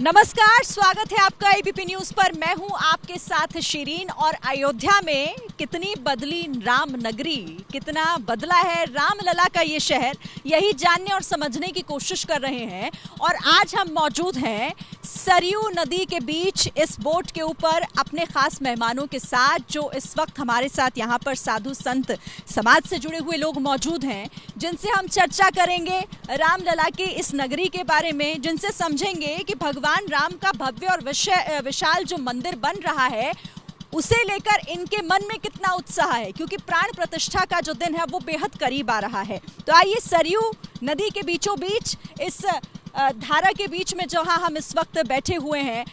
नमस्कार, स्वागत है आपका एबीपी न्यूज पर। मैं हूं आपके साथ शिरीन। और अयोध्या में कितनी बदली राम नगरी, कितना बदला है रामलला का ये शहर, यही जानने और समझने की कोशिश कर रहे हैं। और आज हम मौजूद हैं सरयू नदी के बीच इस बोट के ऊपर अपने खास मेहमानों के साथ, जो इस वक्त हमारे साथ यहाँ पर साधु संत समाज से जुड़े हुए लोग मौजूद हैं, जिनसे हम चर्चा करेंगे रामलला की इस नगरी के बारे में, जिनसे समझेंगे कि भगवान राम का भव्य और विशाल जो मंदिर बन रहा है उसे लेकर इनके मन में कितना उत्साह है, क्योंकि प्राण प्रतिष्ठा का जो दिन है वो बेहद करीब आ रहा है। तो आइए सरयू नदी के बीचों बीच इस धारा के बीच में जहां हम इस वक्त बैठे हुए हैं,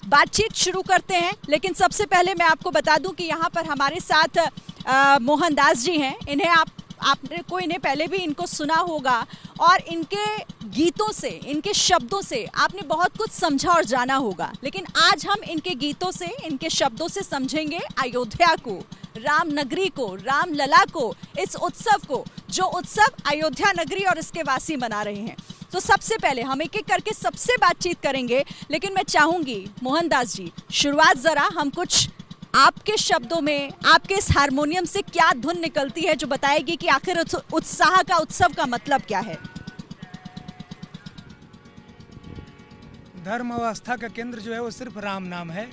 बातचीत शुरू करते हैं। लेकिन सबसे पहले मैं आपको बता दूं कि यहाँ पर हमारे साथ मोहनदास जी हैं। इन्हें आपने को इन्हें पहले भी इनको सुना होगा और इनके गीतों से, इनके शब्दों से आपने बहुत कुछ समझा और जाना होगा। लेकिन आज हम इनके गीतों से, इनके शब्दों से समझेंगे अयोध्या को, राम नगरी को, रामलला को, इस उत्सव को, जो उत्सव अयोध्या नगरी और इसके वासी मना रहे हैं। तो सबसे पहले हम एक एक करके सबसे बातचीत करेंगे, लेकिन मैं चाहूंगी मोहनदास जी, शुरुआत जरा हम कुछ आपके शब्दों में, आपके इस हारमोनियम से क्या धुन निकलती है जो बताएगी कि आखिर उत्साह का, उत्सव का मतलब क्या है। धर्म अवस्था का केंद्र जो है वो सिर्फ राम नाम है,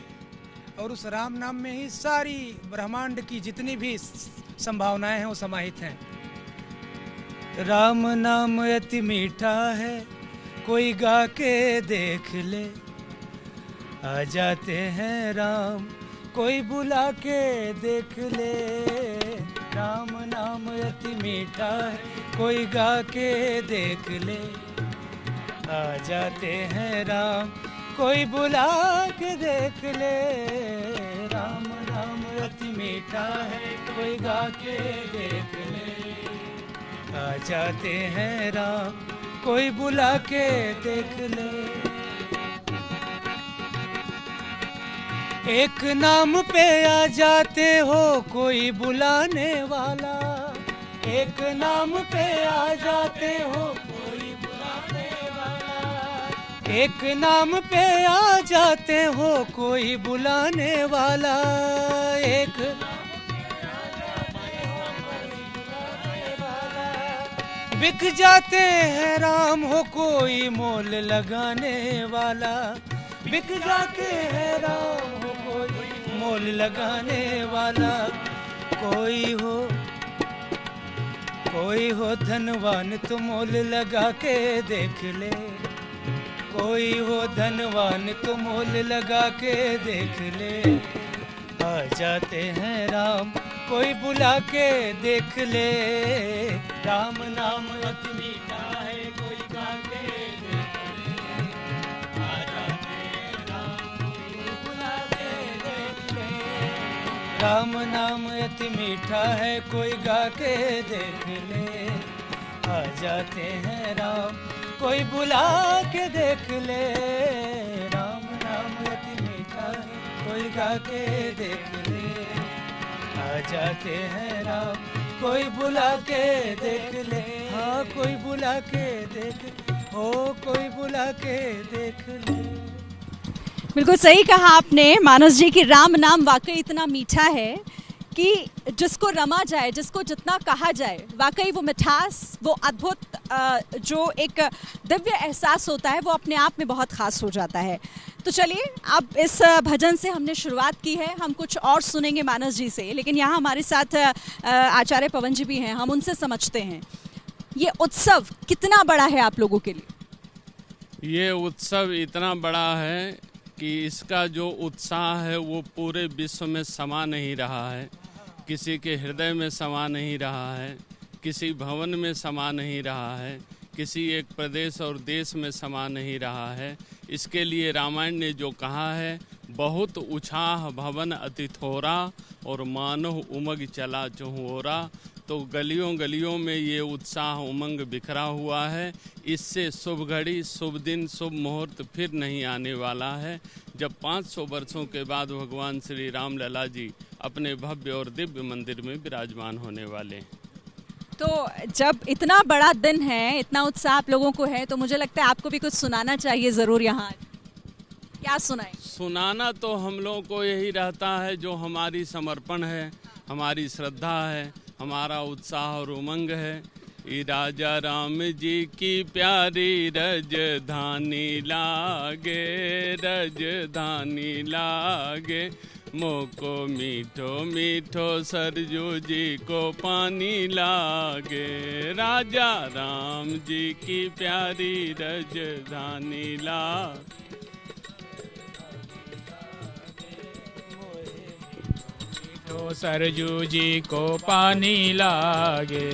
और उस राम नाम में ही सारी ब्रह्मांड की जितनी भी संभावनाएं हैं वो समाहित हैं। राम नाम अति मीठा है, कोई गा के देख ले, आ जाते हैं राम, कोई बुला के देख ले। राम नाम अति मीठा है, कोई गा के देख ले, आ जाते हैं राम, कोई बुला के देख ले। राम नाम अति मीठा है, कोई गा के देख ले, आ जाते हैं राम, कोई बुला के देख ले। एक नाम पे आ जाते हो कोई बुलाने वाला, एक नाम पे आ जाते हो कोई बुलाने वाला, एक नाम पे आ जाते हो कोई बुलाने वाला, एक बिक जाते हैं राम हो कोई मोल लगाने वाला, बिक जाते हैं राम हो कोई मोल लगाने वाला। कोई हो धनवान तो मोल लगा के देख ले, कोई हो धनवान तो मोल लगा के देख ले, आ जाते हैं राम, कोई बुला के देख ले। राम नाम अति मीठा है, कोई गा के देख ले, आ जाते हैं राम, कोई बुला के देख ले। राम नाम अति मीठा है, कोई गा के देख ले, आ जाते हैं राम, कोई बुला के देख ले। राम नाम अति मीठा है, कोई गा के देख ले, आ जाते हैं राम, कोई बुला के देख ले। हाँ, कोई बुला के देख, हो कोई बुला के देख ले। बिल्कुल सही कहा आपने मानस जी कि राम नाम वाकई इतना मीठा है कि जिसको रमा जाए, जिसको जितना कहा जाए, वाकई वो मिठास, वो अद्भुत जो एक दिव्य एहसास होता है वो अपने आप में बहुत ख़ास हो जाता है। तो चलिए, अब इस भजन से हमने शुरुआत की है, हम कुछ और सुनेंगे मानस जी से, लेकिन यहाँ हमारे साथ आचार्य पवन जी भी हैं, हम उनसे समझते हैं ये उत्सव कितना बड़ा है आप लोगों के लिए। ये उत्सव इतना बड़ा है कि इसका जो उत्साह है वो पूरे विश्व में समा नहीं रहा है, किसी के हृदय में समा नहीं रहा है, किसी भवन में समा नहीं रहा है, किसी एक प्रदेश और देश में समा नहीं रहा है। इसके लिए रामायण ने जो कहा है, बहुत उछाह भवन अति थोरा और मानो उमंग चला चहुओरा। तो गलियों गलियों में ये उत्साह उमंग बिखरा हुआ है। इससे शुभ घड़ी, शुभ दिन, शुभ मुहूर्त फिर नहीं आने वाला है, जब 500 वर्षों के बाद भगवान श्री रामलला जी अपने भव्य और दिव्य मंदिर में विराजमान होने वाले हैं। तो जब इतना बड़ा दिन है, इतना उत्साह आप लोगों को है, तो मुझे लगता है आपको भी कुछ सुनाना चाहिए ज़रूर यहाँ। क्या सुनाए? सुनाना तो हम लोगों को यही रहता है, जो हमारी समर्पण है, हमारी श्रद्धा है, हमारा उत्साह और उमंग है। ई राजा राम जी की प्यारी रजधानी लागे, रजधानी लागे, मोको मीठो मीठो सरजू जी को पानी लागे। राजा राम जी की प्यारी रजधानी लागे। तो सरजू जी को पानी लागे।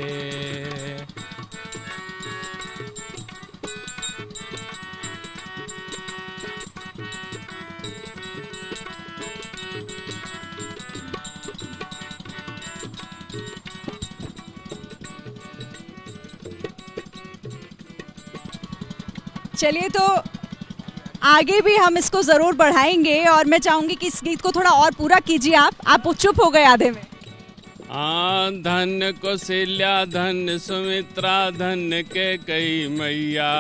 चलिए, तो आगे भी हम इसको जरूर बढ़ाएंगे और मैं चाहूंगी कि इस गीत को थोड़ा और पूरा कीजिए। आप चुप हो गए आधे में। धन कौशल्या धन सुमित्रा धन के कई मैया,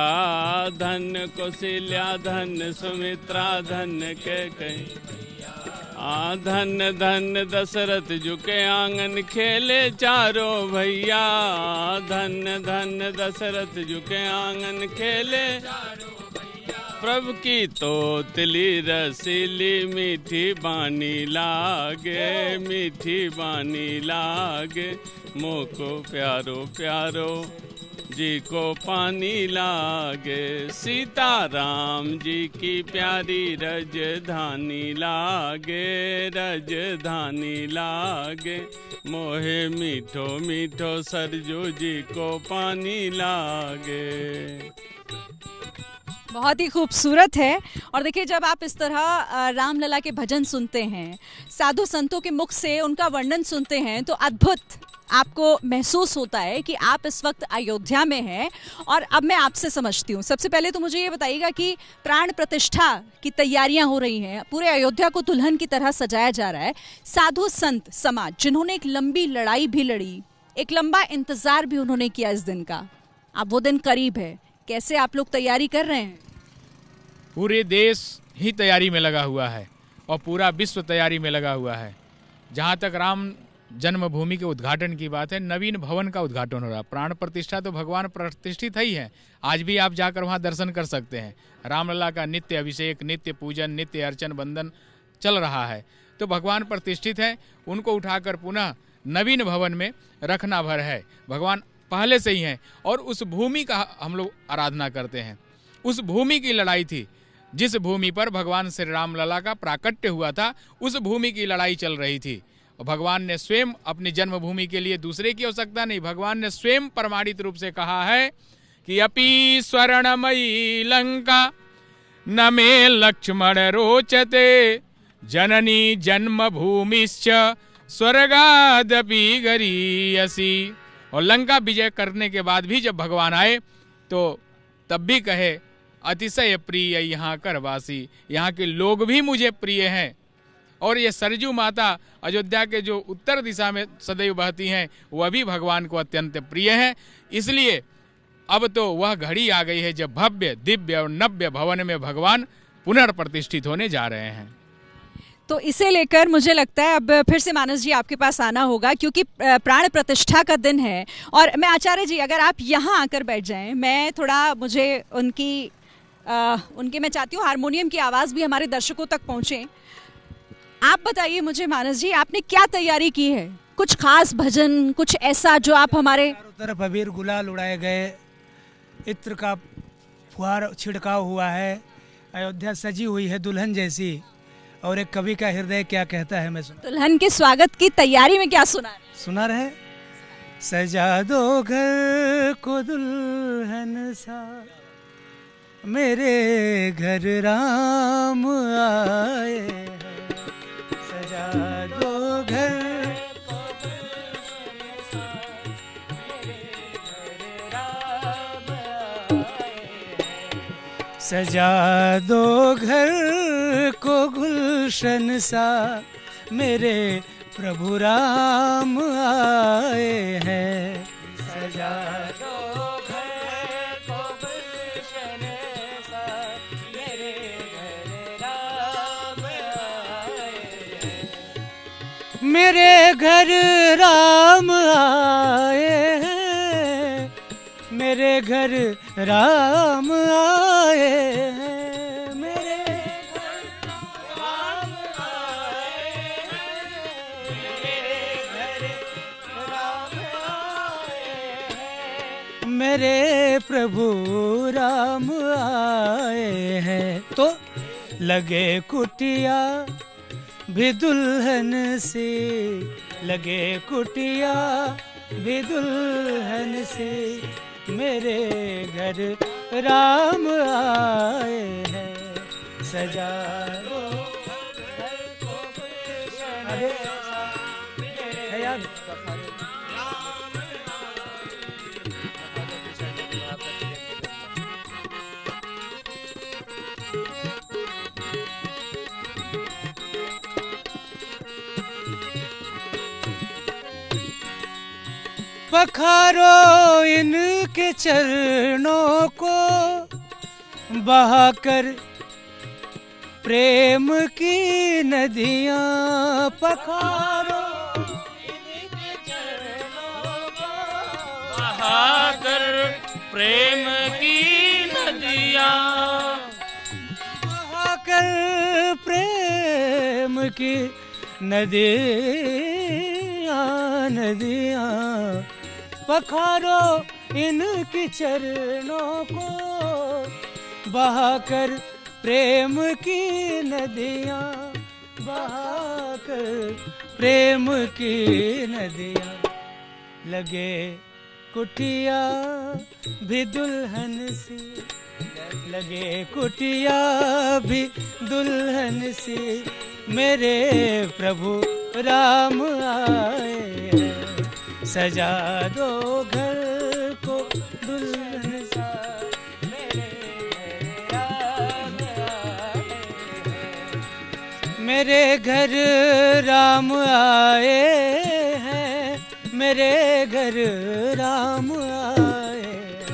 धन कौशल्या धन सुमित्रा धन के कई। धन धन दशरथ झुके आंगन खेले चारों भैया, धन धन दशरथ झुके आंगन खेले। प्रभु की तो तिली रसीली मीठी बानी लागे, मीठी बानी लागे, मोको प्यारो प्यारो जी को पानी लागे। सीताराम जी की प्यारी रजधानी लागे, रजधानी लागे, मोहे मीठो मीठो सरजू जी को पानी लागे। बहुत ही खूबसूरत है। और देखिए, जब आप इस तरह रामलला के भजन सुनते हैं, साधु संतों के मुख से उनका वर्णन सुनते हैं, तो अद्भुत आपको महसूस होता है कि आप इस वक्त अयोध्या में हैं। और अब मैं आपसे समझती हूँ, सबसे पहले तो मुझे ये बताइएगा कि प्राण प्रतिष्ठा की तैयारियां हो रही हैं, पूरे अयोध्या को दुल्हन की तरह सजाया जा रहा है। साधु संत समाज जिन्होंने एक लंबी लड़ाई भी लड़ी, एक लंबा इंतजार भी उन्होंने किया इस दिन का, अब वो दिन करीब है। कैसे आप लोग तैयारी कर रहे हैं? पूरे देश ही तैयारी में लगा हुआ है और पूरा विश्व तैयारी में लगा हुआ है। जहाँ तक राम जन्मभूमि के उद्घाटन की बात है, नवीन भवन का उद्घाटन हो रहा है। प्राण प्रतिष्ठा तो भगवान प्रतिष्ठित ही है, आज भी आप जाकर वहाँ दर्शन कर सकते हैं। रामलला का नित्य अभिषेक, नित्य पूजन, नित्य अर्चन बंदन चल रहा है, तो भगवान प्रतिष्ठित है। उनको उठाकर पुनः नवीन भवन में रखना भर है। भगवान पहले से ही हैं और उस भूमि का हम लोग आराधना करते हैं। उस भूमि की लड़ाई थी, जिस भूमि पर भगवान श्री रामलला का प्राकट्य हुआ था, उस भूमि की लड़ाई चल रही थी। और भगवान ने स्वयं अपनी जन्मभूमि के लिए दूसरे की आवश्यकता नहीं, भगवान ने स्वयं प्रमाणित रूप से कहा है कि अपि स्वर्णमयी लंका न मे लक्ष्मण रोचते, जननी जन्मभूमिश्च स्वर्गादपि गरीयसी। और लंका विजय करने के बाद भी जब भगवान आए तो तब भी कहे अतिशय प्रिय यहाँ करवासी, यहाँ के लोग भी मुझे प्रिय हैं। और ये सरजू माता अयोध्या के जो उत्तर दिशा में सदैव बहती हैं, वह भी भगवान को अत्यंत प्रिय है। इसलिए अब तो वह घड़ी आ गई है जब भव्य दिव्य और नव्य भवन में भगवान पुनर्प्रतिष्ठित होने जा रहे हैं। तो इसे लेकर मुझे लगता है अब फिर से मानस जी आपके पास आना होगा, क्योंकि प्राण प्रतिष्ठा का दिन है। और मैं आचार्य जी, अगर आप यहाँ आकर बैठ जाएं, मैं थोड़ा मुझे उनके मैं चाहती हूँ हारमोनियम की आवाज़ भी हमारे दर्शकों तक पहुँचे। आप बताइए मुझे मानस जी, आपने क्या तैयारी की है? कुछ खास भजन, कुछ ऐसा जो आप हमारे चारों तरफ अबीर गुलाल उड़ाए गए, इत्र का फुहार छिड़काव हुआ है, अयोध्या सजी हुई है दुल्हन जैसी। और एक कवि का हृदय क्या कहता है, मैं सुना। दुल्हन के स्वागत की तैयारी में क्या सुना रहे? सजा दो घर को दुल्हन सा, मेरे घर राम आए हैं। सजा दो घर को दुल्हन सा, मेरे घर राम आए हैं। सजा दो घर को गुलशन सा, मेरे प्रभु राम आए हैं। सजा दो घर को गुलशन सा, मेरे घर मेरे घर राम आए हैं, मेरे घर राम आए हैं, मेरे घर राम आए हैं, मेरे घर राम आए हैं, मेरे प्रभु राम आए हैं। तो लगे कुटिया भी दुल्हन से, लगे कुटिया भी दुल्हन से, मेरे घर राम आए हैं, सजा दो घर को गुलशन। अरे है यार पखारो इनके चरणों को, बहाकर प्रेम की नदियाँ, पखारो इनके चरणों को, बहाकर प्रेम की नदियाँ, बहाकर प्रेम की नदियाँ, नदियाँ, पखारो इनके चरणों को, बहाकर प्रेम की नदियाँ, बहाकर प्रेम की नदियाँ, लगे कुटिया भी दुल्हन से, लगे कुटिया भी दुल्हन से, मेरे प्रभु राम आए हैं, सजा दो घर को दुल्हन सा, मेरे राम आए हैं, मेरे घर राम आए हैं, मेरे घर राम आए हैं,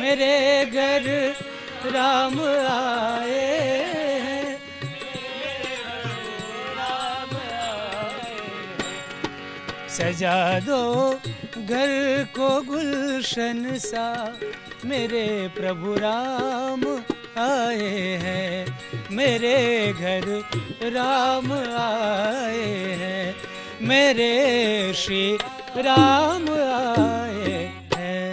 मेरे घर राम आए हैं, सजा दो घर को गुलशन सा, मेरे प्रभु राम आए हैं, मेरे घर राम आए हैं, मेरे श्री राम आए हैं।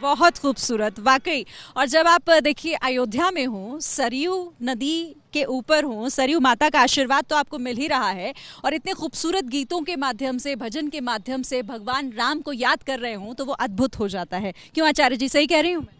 बहुत खूबसूरत वाकई। और जब आप देखिए अयोध्या में हो, सरयू नदी के ऊपर हो, सरयू माता का आशीर्वाद तो आपको मिल ही रहा है, और इतने खूबसूरत गीतों के माध्यम से, भजन के माध्यम से भगवान राम को याद कर रहे हो तो वो अद्भुत हो जाता है। क्यों आचार्य जी, सही कह रही हूँ मैं?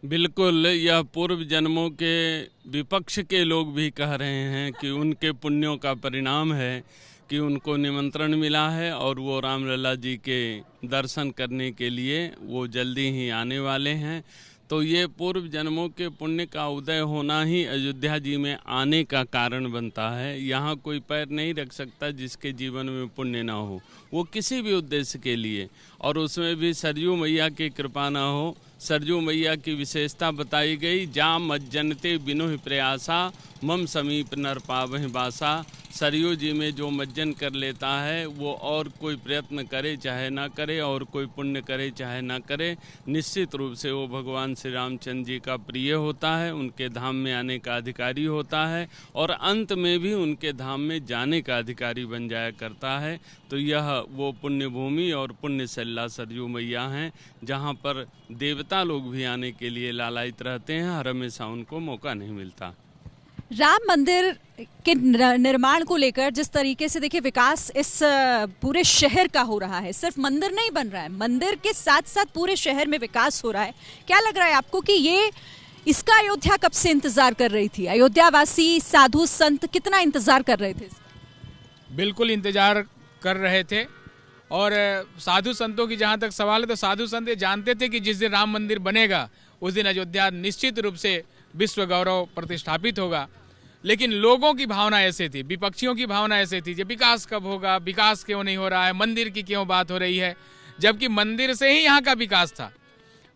बिल्कुल, यह पूर्व जन्मों के विपक्ष के लोग भी कह रहे हैं कि उनके पुण्यों का परिणाम है कि उनको निमंत्रण मिला है और वो रामलला जी के दर्शन करने के लिए वो जल्दी ही आने वाले हैं। तो ये पूर्व जन्मों के पुण्य का उदय होना ही अयोध्या जी में आने का कारण बनता है। यहाँ कोई पैर नहीं रख सकता जिसके जीवन में पुण्य ना हो, वो किसी भी उद्देश्य के लिए, और उसमें भी सरयू मैया की कृपा ना हो। सरयू मैया की विशेषता बताई गई, जा मज्जनते बिनु प्रयासा, मम समीप नर पावहि बासा। सरयू जी में जो मज्जन कर लेता है वो और कोई प्रयत्न करे चाहे ना करे, और कोई पुण्य करे चाहे ना करे, निश्चित रूप से वो भगवान श्री रामचंद्र जी का प्रिय होता है, उनके धाम में आने का अधिकारी होता है, और अंत में भी उनके धाम में जाने का अधिकारी बन जाया करता है। तो यह वो पुण्य भूमि और पुण्य सल्ला सरयू मैया हैं, जहाँ पर देवता लोग भी आने के लिए लालायित रहते हैं, हर हमेशा उनको मौका नहीं मिलता। राम मंदिर के निर्माण को लेकर जिस तरीके से देखिए विकास इस पूरे शहर का हो रहा है, सिर्फ मंदिर नहीं बन रहा है, मंदिर के साथ साथ पूरे शहर में विकास हो रहा है। क्या लग रहा है आपको कि ये इसका अयोध्या कब से इंतजार कर रही थी? अयोध्या वासी, साधु संत कितना इंतजार कर रहे थे? बिल्कुल इंतजार कर रहे थे। और साधु संतों की जहाँ तक सवाल है, तो साधु संत ये जानते थे कि जिस दिन राम मंदिर बनेगा उस दिन अयोध्या निश्चित रूप से विश्व गौरव प्रतिष्ठापित होगा। लेकिन लोगों की भावना ऐसे थी, विपक्षियों की भावना ऐसे थी, जब विकास कब होगा, विकास क्यों नहीं हो रहा है, मंदिर की क्यों बात हो रही है, जबकि मंदिर से ही यहाँ का विकास था।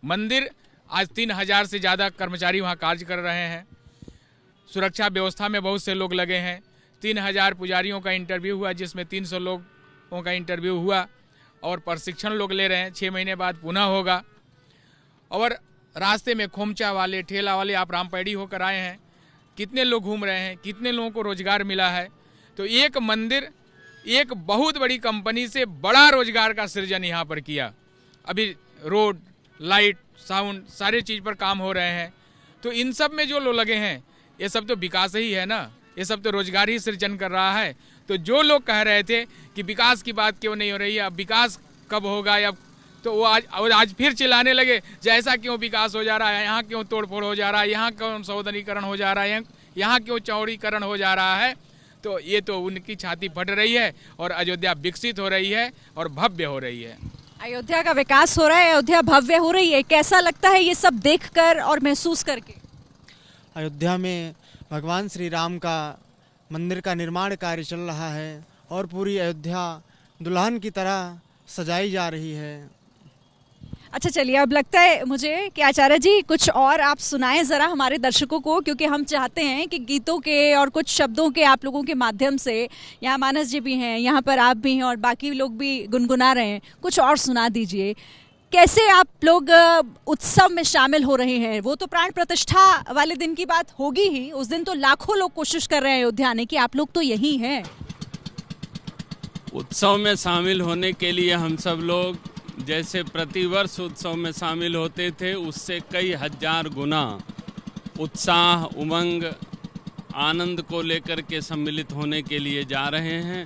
मंदिर आज 3000 से ज़्यादा कर्मचारी वहाँ कार्य कर रहे हैं, सुरक्षा व्यवस्था में बहुत से लोग लगे हैं, 3000 पुजारियों का इंटरव्यू हुआ, जिसमें 300 लोगों का इंटरव्यू हुआ और प्रशिक्षण लोग ले रहे हैं। 6 महीने बाद पुनः होगा। और रास्ते में खोमचा वाले, ठेला वाले, आप रामपेड़ी होकर आए हैं, कितने लोग घूम रहे हैं, कितने लोगों को रोजगार मिला है। तो एक मंदिर एक बहुत बड़ी कंपनी से बड़ा रोजगार का सृजन यहाँ पर किया। अभी रोड, लाइट, साउंड, सारे चीज़ पर काम हो रहे हैं। तो इन सब में जो लोग लगे हैं, ये सब तो विकास ही है ना, ये सब तो रोजगार ही सृजन कर रहा है। तो जो लोग कह रहे थे कि विकास की बात क्यों नहीं हो रही है, अब विकास कब होगा, या तो वो आज फिर चिल्लाने लगे, जैसा क्यों विकास हो जा रहा है, यहाँ क्यों तोड़फोड़ हो जा रहा है, यहाँ क्यों सौदनीकरण हो जा रहा है, यहाँ क्यों चौड़ीकरण हो जा रहा है। तो ये तो उनकी छाती फट रही है और अयोध्या विकसित हो रही है और भव्य हो रही है। अयोध्या का विकास हो रहा है, अयोध्या भव्य हो रही है। कैसा लगता है ये सब देखकर और महसूस करके? अयोध्या में भगवान श्री राम का मंदिर का निर्माण कार्य चल रहा है और पूरी अयोध्या दुल्हन की तरह सजाई जा रही है। अच्छा चलिए, अब लगता है मुझे कि आचार्य जी कुछ और आप सुनाएं ज़रा हमारे दर्शकों को, क्योंकि हम चाहते हैं कि गीतों के और कुछ शब्दों के आप लोगों के माध्यम से, यहाँ मानस जी भी हैं, यहाँ पर आप भी हैं और बाकी लोग भी गुनगुना रहे हैं, कुछ और सुना दीजिए। कैसे आप लोग उत्सव में शामिल हो रहे हैं? वो तो प्राण प्रतिष्ठा वाले दिन की बात होगी ही, उस दिन तो लाखों लोग कोशिश कर रहे हैं अयोध्या आने की, आप लोग तो यही हैं। उत्सव में शामिल होने के लिए हम सब लोग जैसे प्रतिवर्ष उत्सव में शामिल होते थे, उससे कई हजार गुना उत्साह, उमंग, आनंद को लेकर के सम्मिलित होने के लिए जा रहे हैं।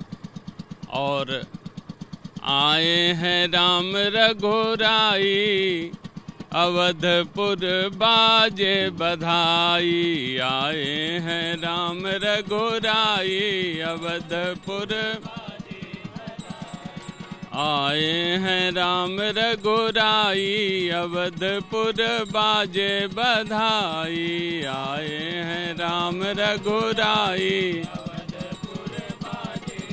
और आए हैं राम रघुराई, अवधपुर बाजे बधाई। आए हैं राम रघुराई, अवधपुर आए हैं राम रघुराई, अवधपुर बाजे बधाई। आए हैं राम रघुराई, अवधपुर बाजे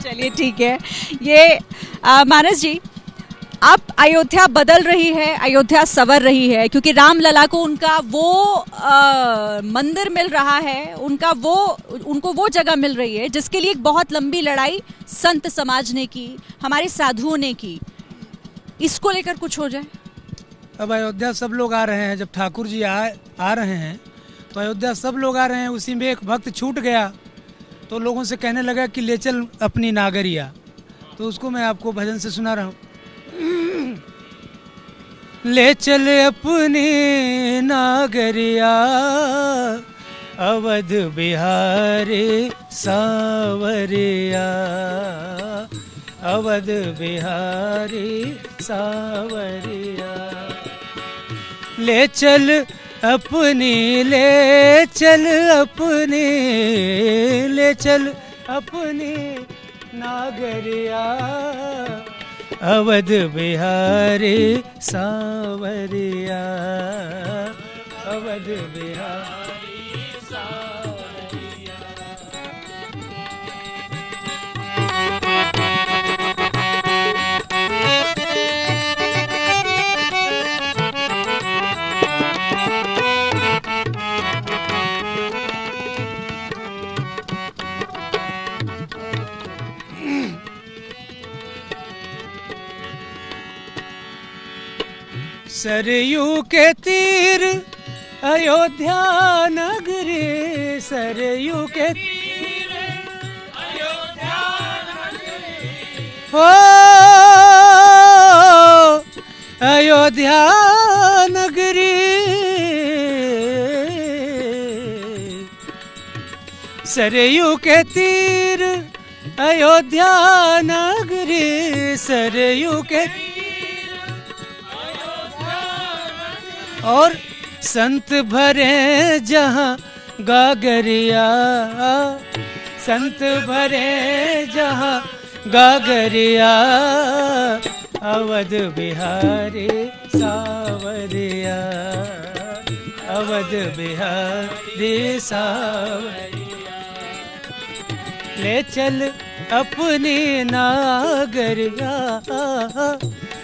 चलिए ठीक है। ये मानस जी, अब अयोध्या बदल रही है, अयोध्या संवर रही है, क्योंकि रामलला को उनका वो मंदिर मिल रहा है, उनको वो जगह मिल रही है जिसके लिए एक बहुत लंबी लड़ाई संत समाज ने की, हमारे साधुओं ने की। इसको लेकर कुछ हो जाए। अब अयोध्या सब लोग आ रहे हैं, जब ठाकुर जी आ रहे हैं तो अयोध्या सब लोग आ रहे हैं। उसी में एक भक्त छूट गया तो लोगों से कहने लगा कि ले चल अपनी नागरिया, तो उसको मैं आपको भजन से सुना रहा हूँ। ले चल अपनी नागरिया, अवध बिहारी सावरिया, अवध बिहारी सावरिया। ले चल अपनी, ले चल अपनी, ले चल अपनी नागरिया, अवध बिहारी सावरिया, अवध बिहारी सावरिया। सरयू के तीर अयोध्या नगरी, सरयू के तीर अयोध्या नगरी, हो अयोध्या नगरी। सरयू के तीर अयोध्या नगरी, सरयू के और संत भरे जहाँ गागरिया, संत भरे जहाँ गागरिया, अवध बिहारी सावरिया, अवध बिहारी सावरिया। ले चल अपनी नागरिया,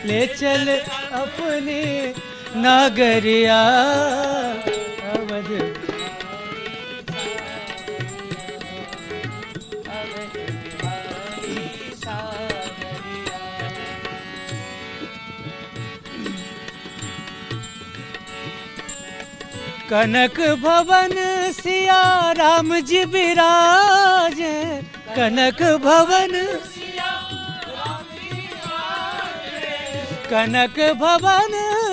ले चल अपनी नागरिया, अवध कनक भवन सिया राम जी विराज, कनक भवन कनक भवन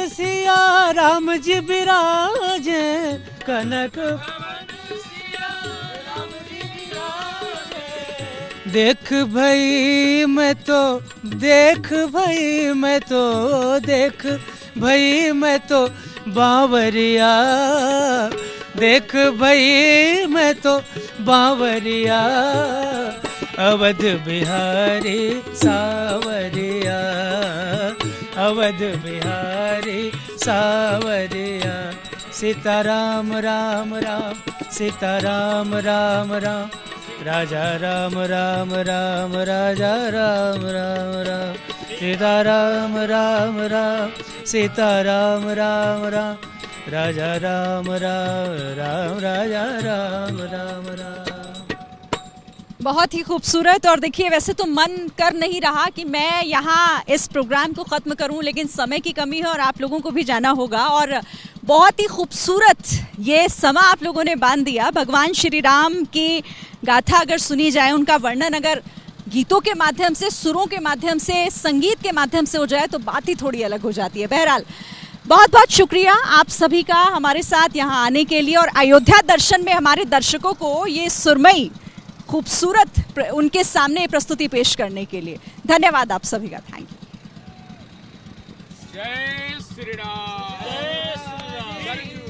सिया राम जी विराज, कनक देख भई मैं तो, देख भई मैं तो, देख भई मैं तो बावरिया, देख भई मैं तो बावरिया, अवध बिहारी सावरिया, अवध बिहारी सावरिया। सीताराम राम राम, सीताराम राम राम, राजा राम राम राम, राजा राम राम राम, सीताराम राम राम, सीताराम राम राम, राजा राम राम राम, राजा राम राम राम। बहुत ही खूबसूरत। और देखिए वैसे तो मन कर नहीं रहा कि मैं यहाँ इस प्रोग्राम को ख़त्म करूँ, लेकिन समय की कमी है और आप लोगों को भी जाना होगा। और बहुत ही खूबसूरत ये समा आप लोगों ने बांध दिया। भगवान श्री राम की गाथा अगर सुनी जाए, उनका वर्णन अगर गीतों के माध्यम से, सुरों के माध्यम से, संगीत के माध्यम से हो जाए तो बात ही थोड़ी अलग हो जाती है। बहरहाल बहुत बहुत शुक्रिया आप सभी का हमारे साथ यहाँ आने के लिए, और अयोध्या दर्शन में हमारे दर्शकों को ये सुरमई खूबसूरत उनके सामने प्रस्तुति पेश करने के लिए। धन्यवाद आप सभी का। Thank you. जय श्री राम, जय श्री राम, सरयू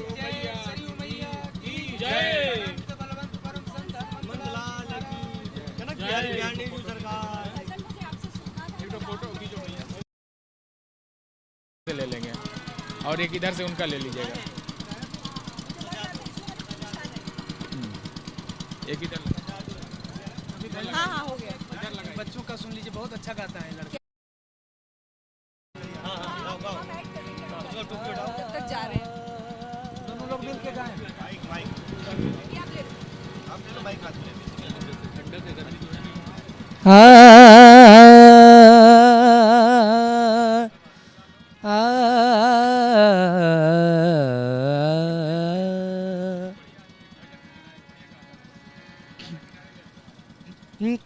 मैया की जय। ले लेंगे और एक इधर से उनका ले लीजिएगा, एक इधर। हाँ हाँ हो गया। बच्चों का सुन लीजिए, बहुत अच्छा गाता है लड़का। जब तक जा रहे हैं दोनों लोग मिल के गाएं।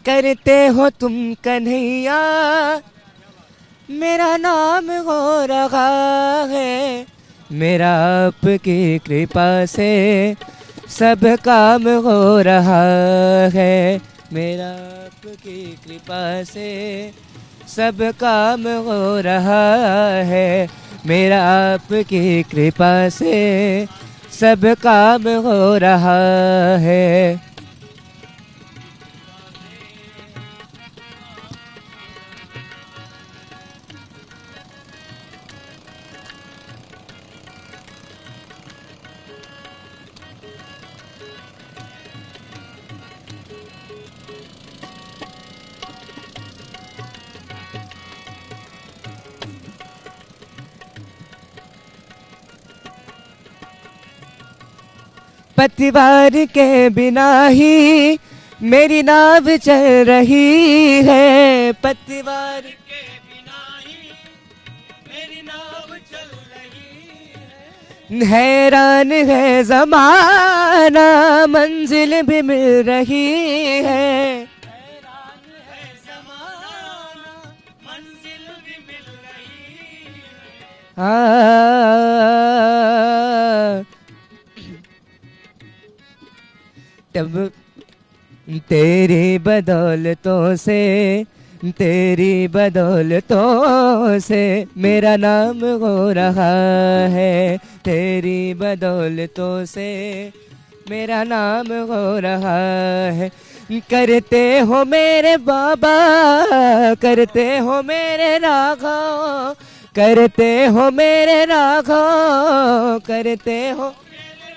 करते हो तुम कन्हैया, मेरा नाम हो रहा है, मेरा आपकी कृपा से सब काम हो रहा है, मेरा आपकी कृपा से सब काम हो रहा है, मेरा आपकी कृपा से सब काम हो रहा है। पतिवार के बिना ही मेरी नाव चल रही है, पतिवार के बिना ही मेरी नाव चल रही है, हैरान है ज़माना मंजिल भी मिल रही है, हैरान है ज़माना मंजिल भी मिल रही है। तब तेरी बदौलतों से, तेरी बदौलतों से मेरा नाम हो रहा है, तेरी बदौलतों से मेरा नाम हो रहा है। करते हो मेरे बाबा, करते हो मेरे राघव, करते हो मेरे राघव, करते हो मेरे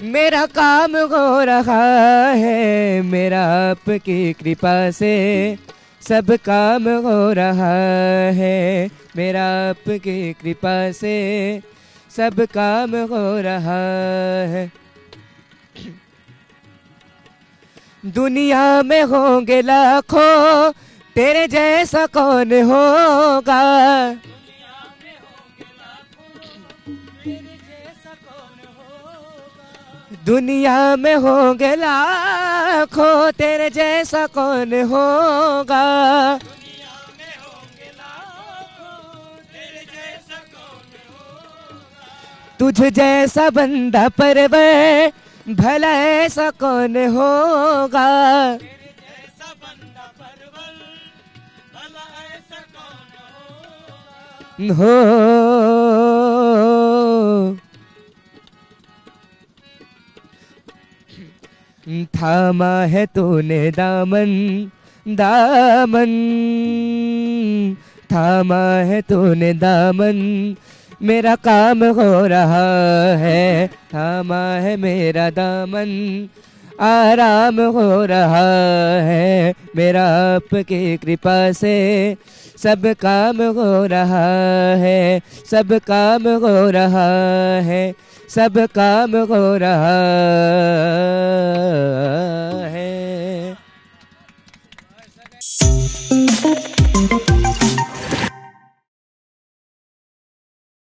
मेरा काम हो रहा है, मेरा आपकी कृपा से सब काम हो रहा है, मेरा आपकी कृपा से सब काम हो रहा है। दुनिया में होंगे लाखों, तेरे जैसा कौन होगा। दुनिया में होंगे लाखों, तेरे जैसा कौन होगा। तुझ जैसा बंदा परवर, भला ऐसा कौन होगा। हो थामा है तूने दामन, दामन थामा है तूने दामन, मेरा काम हो रहा है। थामा है मेरा दामन, आराम हो रहा है, मेरा आपकी कृपा से सब काम हो रहा है, सब काम हो रहा है, सब काम हो रहा